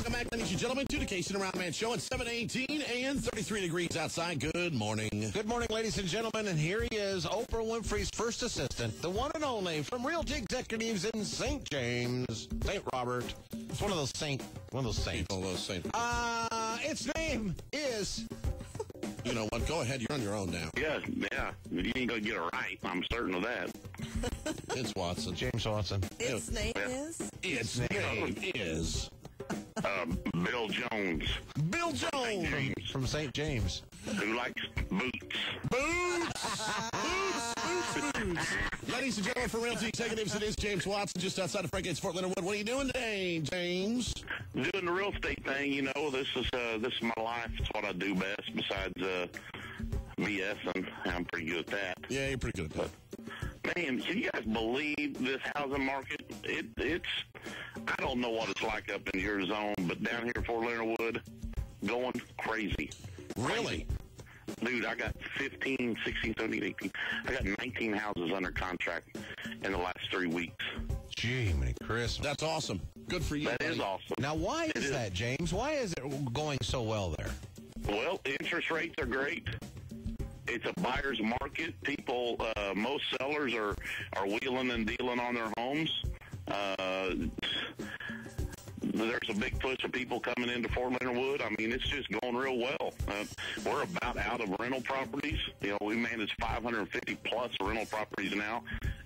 Welcome back, ladies and gentlemen, to the Casey and Around Man Show at 7:18 and 33 degrees outside. Good morning. Good morning, ladies and gentlemen, and here he is, Oprah Winfrey's first assistant, the one and only from Realty Executives in St. James, St. Robert. It's one of those saints. One of those saints. Its name is... You know what? Go ahead. You're on your own now. Yeah. You ain't going to get it right. I'm certain of that. It's Watson. James Watson. Its name is? Its name is... Bill Jones. Bill Jones. From St. James. Who likes boots. Boots. Ladies and gentlemen, from Realty Executives, it is James Watson, just outside of Frank Gates, Fort Leonard Wood. What are you doing today, James? Doing the real estate thing, you know. This is my life. It's what I do best besides BSing. I'm pretty good at that. Yeah, you're pretty good at that. Man, can you guys believe this housing market? It's I don't know what it's like up in your zone, but down here in Fort Leonard Wood, going crazy. Really? Dude, I got 15, 16, 17, 18. I got 19 houses under contract in the last 3 weeks. Gee, many Christmas. That's awesome. Good for you. That is awesome. Now, why is that, James? Why is it going so well there? Well, interest rates are great. It's a buyer's market. People, most sellers are wheeling and dealing on their homes. There's a big push of people coming into Fort Leonard Wood. I mean, it's just going real well. We're about out of rental properties. You know, we manage 550 plus rental properties now.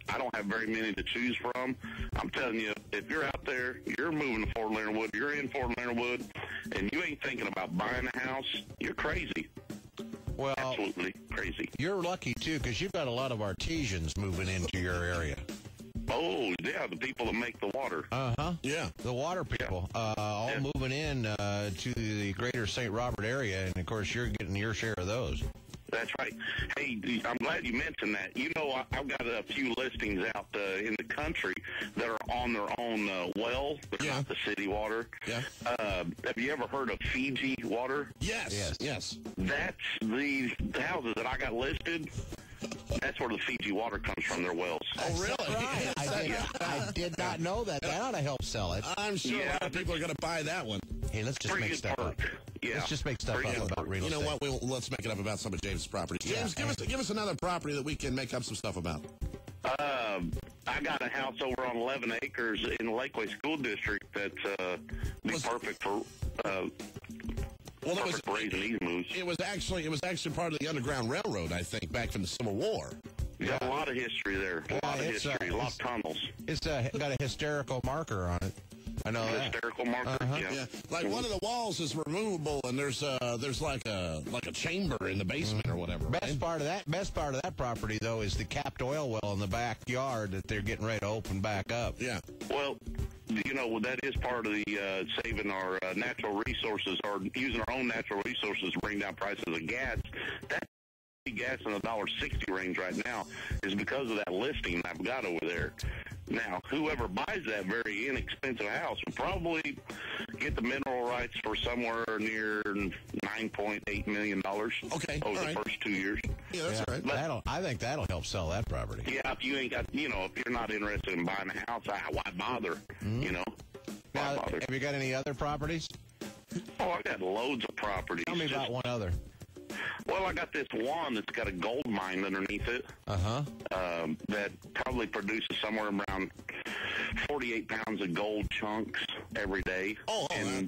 I don't have very many to choose from. I'm telling you, if you're out there, you're moving to Fort Leonard Wood, you're in Fort Leonard Wood, and you ain't thinking about buying a house, you're crazy. Well, absolutely crazy. You're lucky, too, because you've got a lot of artisans moving into your area. Oh, yeah, the people that make the water. Uh-huh. Yeah. The water people, all moving in to the greater St. Robert area, and, of course, you're getting your share of those. That's right. Hey, I'm glad you mentioned that. You know, I've got a few listings out in the country that are on their own well. They're not the city water. Yeah. Have you ever heard of Fiji water? Yes. That's the houses that I got listed. That's where the Fiji water comes from, their wells. Oh, really? Right. I did not know that. That ought to help sell it. I'm sure a lot of people are going to buy that one. Hey, let's just make stuff up. Yeah. Let's just make stuff up about real estate. You know what? Let's make it up about some of James' properties. James, give us another property that we can make up some stuff about. I got a house over on 11 acres in the Lakeway School District that's perfect for raising these moves. It was actually part of the Underground Railroad, I think, back from the Civil War. Got a lot of history there. A lot of tunnels. It's got a hysterical marker on it. I know that. Hysterical marker. Yeah. Like one of the walls is removable, and there's like a chamber in the basement or whatever. Best part of that property though is the capped oil well in the backyard that they're getting ready to open back up. Yeah. Well, you know, that is part of the saving our natural resources, or using our own natural resources to bring down prices of gas. That gas in the $1.60 range right now is because of that listing I've got over there. Now, whoever buys that very inexpensive house will probably get the mineral rights for somewhere near $9.8 million. Okay, over the first 2 years. Yeah, that's all right. I think that'll help sell that property. Yeah, if you ain't got, if you're not interested in buying a house, why bother? Mm-hmm. You know, why bother? Have you got any other properties? Oh, I got loads of properties. Tell me about one other. Well, I got this one that's got a gold mine underneath it. That probably produces somewhere around 48 pounds of gold chunks every day. And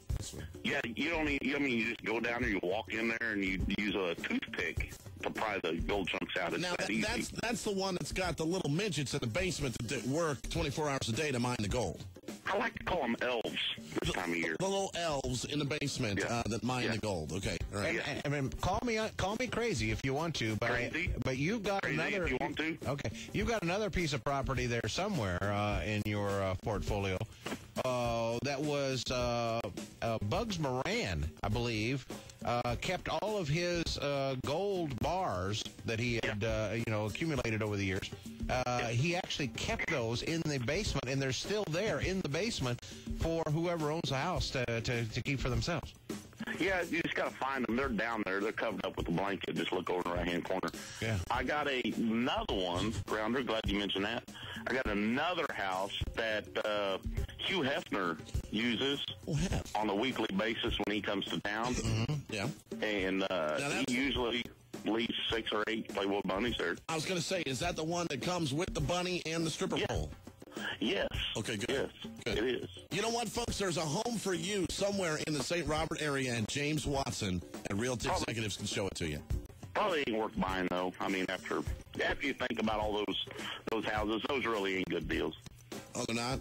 yeah, you just go down there, you walk in there, and you use a toothpick to pry the gold chunks out. It's now that easy. that's the one that's got the little midgets in the basement that work 24 hours a day to mine the gold. I like to call them elves this time of year. The little elves in the basement that mine the gold. Okay, all right. I mean, call me crazy if you want to, but you've got another. If you want to. Okay, you've got another piece of property there somewhere in your portfolio. That was Bugs Moran, I believe, kept all of his gold bars that he had accumulated over the years. He actually kept those in the basement, and they're still there in the basement for whoever owns the house to keep for themselves. Yeah, you just got to find them. They're down there. They're covered up with a blanket. Just look over in the right-hand corner. Yeah. I got another one, Rounder. Glad you mentioned that. I got another house that Hugh Hefner uses Hef. on a weekly basis when he comes to town. Yeah. And he usually leaves 6 or 8 Playboy bunnies there. I was going to say, is that the one that comes with the bunny and the stripper pole? Yes. Okay, good. Yes, Good. it is. You know what, folks? There's a home for you somewhere in the St. Robert area, and James Watson and Realty Executives can show it to you. Probably ain't worth buying, though. I mean, after you think about all those houses, those really ain't good deals. Oh, they're not?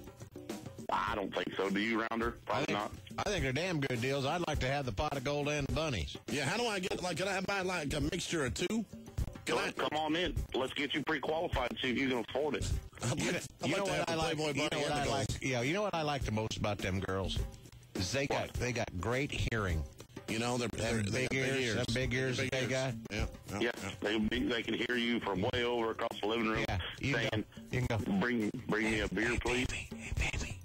I don't think so. Do you, Rounder? Probably not. I think they're damn good deals. I'd like to have the pot of gold and the bunnies. Yeah, how do I get, can I buy, a mixture of two? Come on in. Let's get you pre-qualified and see if you can afford it. You know what I like the most about them girls? Is they got great hearing. You know, they're big ears. Them big ears that they got. Yeah. They can hear you from way over across the living room saying, you can go. Bring me a beer, please. Hey, baby.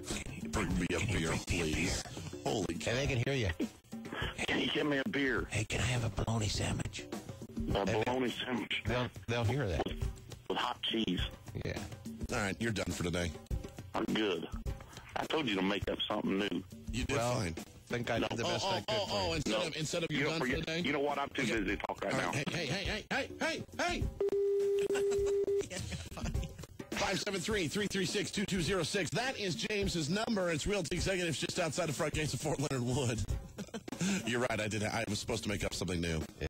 Bring me a beer, please. Holy cow. And they can hear you. Can you get me a beer? Hey, can I have a bologna sandwich? A bologna sandwich. They'll hear that. With hot cheese. Yeah. All right, you're done for today. I'm good. I told you to make up something new. You did fine. I think I did the best I could for you. Instead of you're done for the day? You know what? I'm too busy to talk right now. Hey. 573-336-2206. That is James's number. It's Realty Executives just outside the front gates of Fort Leonard Wood. You're right. I was supposed to make up something new.